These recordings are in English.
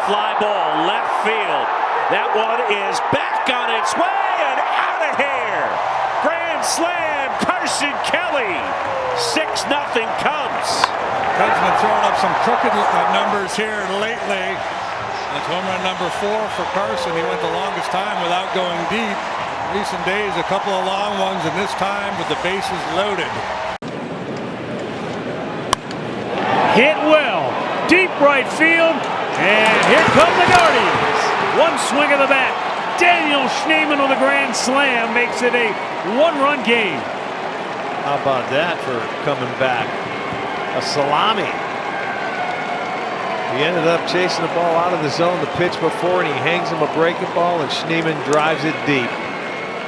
fly ball, left field. That one is back on its way and out of here. Grand slam, Carson Kelly. 6-0 Cubs. Cubs been throwing up some crooked numbers here lately. That's home run number 4 for Carson. He went the longest time without going deep. In recent days, a couple of long ones, and this time with the bases loaded. Hit well, deep right field, and here come the Guardians. One swing of the bat. Daniel Schneemann with a grand slam makes it a 1-run game. How about that for coming back? A salami. He ended up chasing the ball out of the zone the pitch before, and he hangs him a breaking ball, and Schneemann drives it deep.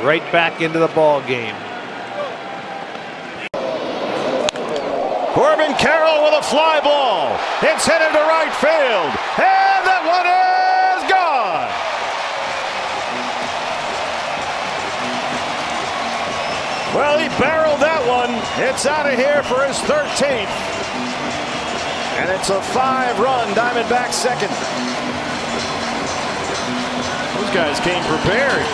Right back into the ball game. Corbin Carroll with a fly ball. It's headed to right field. And that one is gone. Well, he barreled that one. It's out of here for his 13th. And it's a 5-run Diamondback second. Those guys came prepared.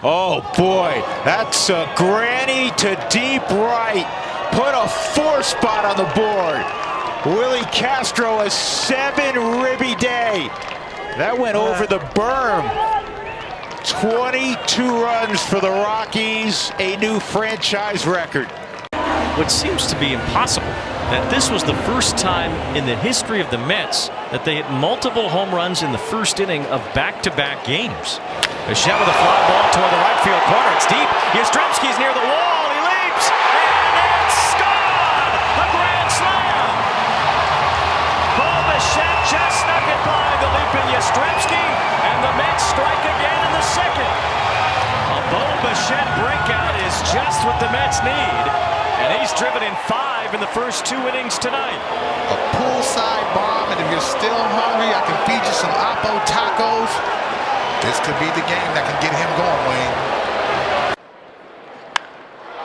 Oh boy, that's a granny to deep right. Put a 4 spot on the board. Willie Castro, a 7-ribby day. That went over the berm. 22 runs for the Rockies, a new franchise record. What seems to be impossible, that this was the first time in the history of the Mets that they hit multiple home runs in the first inning of back-to-back games. Bichette with a fly ball toward the right field corner. It's deep. Yastrzemski's near the wall. He leaps, and it's gone! A grand slam! Paul Bichette just snuck it by the leaping Yastrzemski, and the Mets strike again in the second. A Bo Bichette breakout is just what the Mets need, and he's driven in 5 in the first 2 innings tonight. A poolside bomb, and if you're still hungry, I can feed you some Oppo tacos. This could be the game that can get him going, Wayne.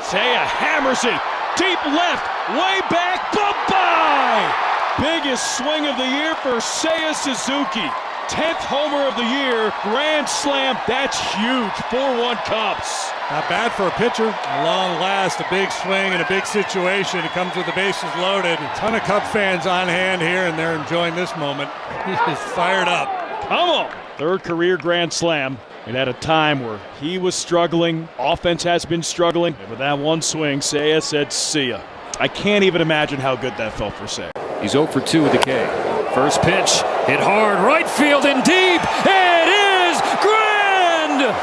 Seiya hammers it. Deep left. Way back. Bye-bye. Biggest swing of the year for Seiya Suzuki. 10th homer of the year. Grand slam. That's huge. 4-1 Cubs. Not bad for a pitcher. A long last, a big swing in a big situation. It comes with the bases loaded. A ton of Cub fans on hand here, and they're enjoying this moment. He is fired up. Come on. 3rd career grand slam, and at a time where he was struggling, offense has been struggling, and with that one swing, Seiya said, see ya. I can't even imagine how good that felt for Seiya. He's 0 for 2 with the K. First pitch, hit hard, right field and deep. It is grand!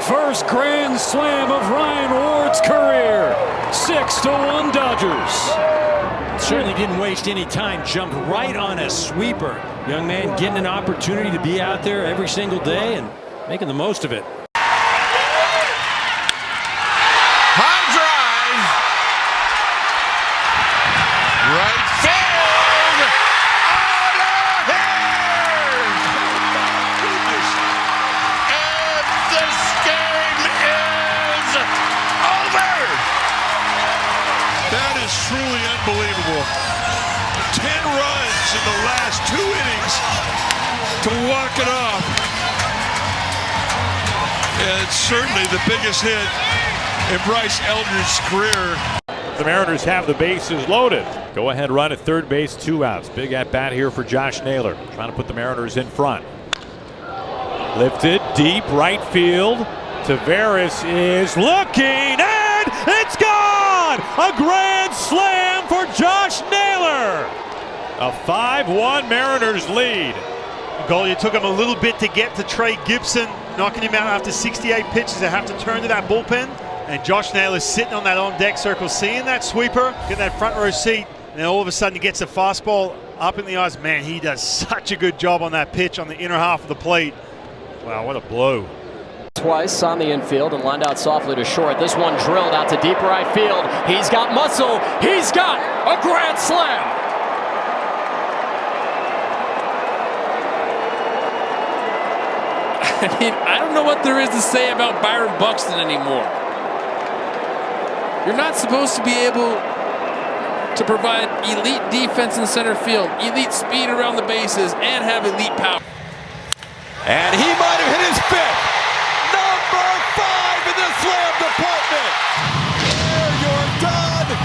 First grand slam of Ryan Ward's career. 6-1 Dodgers. Certainly didn't waste any time, jumped right on a sweeper. Young man getting an opportunity to be out there every single day and making the most of it. High drive. Right field. Out of here. And this game is over. That is truly unbelievable. 10 runs in the last 2 innings to walk it off. And it's certainly the biggest hit in Bryce Elder's career. The Mariners have the bases loaded. Go ahead run at third base, 2 outs. Big at bat here for Josh Naylor, trying to put the Mariners in front. Lifted deep right field. Taveras is looking, and it's gone! A grand slam for Josh Naylor. A 5-1 Mariners lead. Goal, it took him a little bit to get to Trey Gibson, knocking him out after 68 pitches. They have to turn to that bullpen. And Josh Naylor sitting on that on-deck circle, seeing that sweeper, get that front row seat, and then all of a sudden he gets a fastball up in the eyes. Man, he does such a good job on that pitch on the inner half of the plate. Wow, what a blow. Twice on the infield and lined out softly to short. This one drilled out to deep right field. He's got muscle. He's got a grand slam. I mean, I don't know what there is to say about Byron Buxton anymore. You're not supposed to be able to provide elite defense in center field, elite speed around the bases, and have elite power. And he might have hit his fifth. Number 5 in the slam department. Pierre Jordan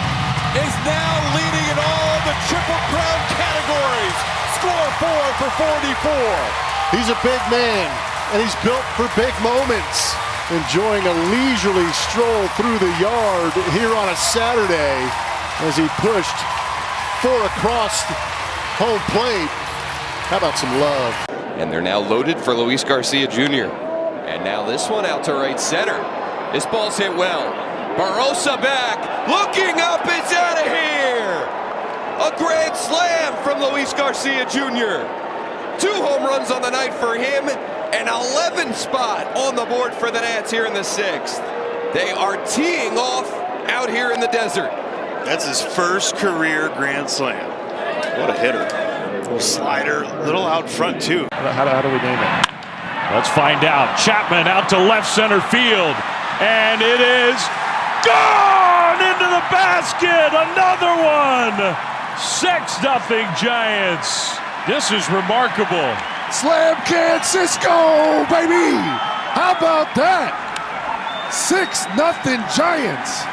is now leading in all the Triple Crown categories. Score 4 for 44. He's a big man, and he's built for big moments. Enjoying a leisurely stroll through the yard here on a Saturday as he pushed 4 across home plate. How about some love? And they're now loaded for Luis Garcia Jr. And now this one out to right center. This ball's hit well. Barossa back, looking up, it's out of here. A grand slam from Luis Garcia Jr. 2 home runs on the night for him. An 11th spot on the board for the Nats here in the 6th. They are teeing off out here in the desert. That's his first career grand slam. What a hitter. Little slider, little out front too. How do we name it? Let's find out. Chapman out to left center field. And it is gone into the basket. Another one. 6-0 Giants. This is remarkable. Slam can Cisco, baby! How about that? 6-0 Giants.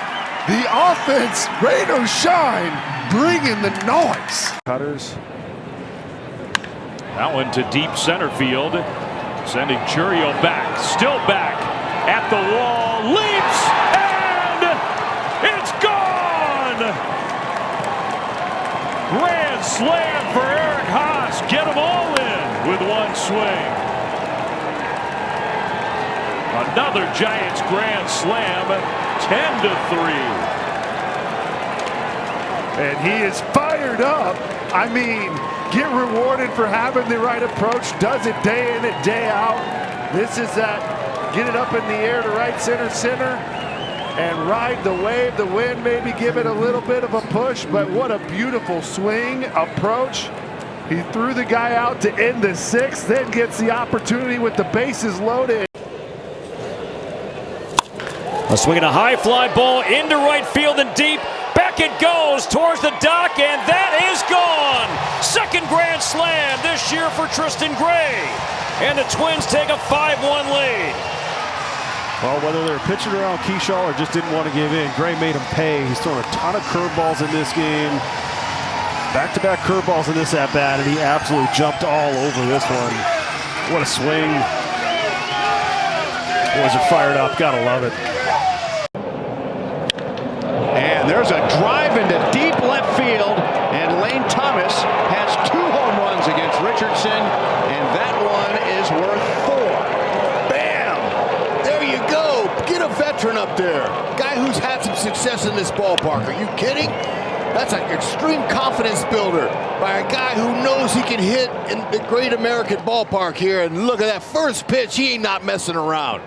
The offense, rain or shine, bringing the noise. Cutters. That one to deep center field. Sending Churio back. Still back. At the wall. Leaps. And it's gone! Grand slam for Eric Haas. Get them all in with one swing. Another Giants grand slam, 10-3. And he is fired up. I mean, get rewarded for having the right approach. Does it day in and day out. This is that get it up in the air to right center, and ride the wave, the wind, maybe give it a little bit of a push, but what a beautiful swing approach. He threw the guy out to end the 6th, then gets the opportunity with the bases loaded. A swing and a high fly ball into right field and deep. Back it goes towards the dock, and that is gone. 2nd grand slam this year for Tristan Gray. And the Twins take a 5-1 lead. Well, whether they're pitching around Keyshaw or just didn't want to give in, Gray made him pay. He's thrown a ton of curveballs in this game. Back-to-back curveballs in this at-bat, and he absolutely jumped all over this one. What a swing. Boys are fired up. Gotta love it. And there's a drive into deep left field, and Lane Thomas has 2 home runs against Richardson, and that one is worth 4. Bam! There you go. Get a veteran up there. Guy who's had some success in this ballpark. Are you kidding? That's an extreme confidence builder by a guy who knows he can hit in the great American ballpark here. And look at that first pitch. He ain't not messing around.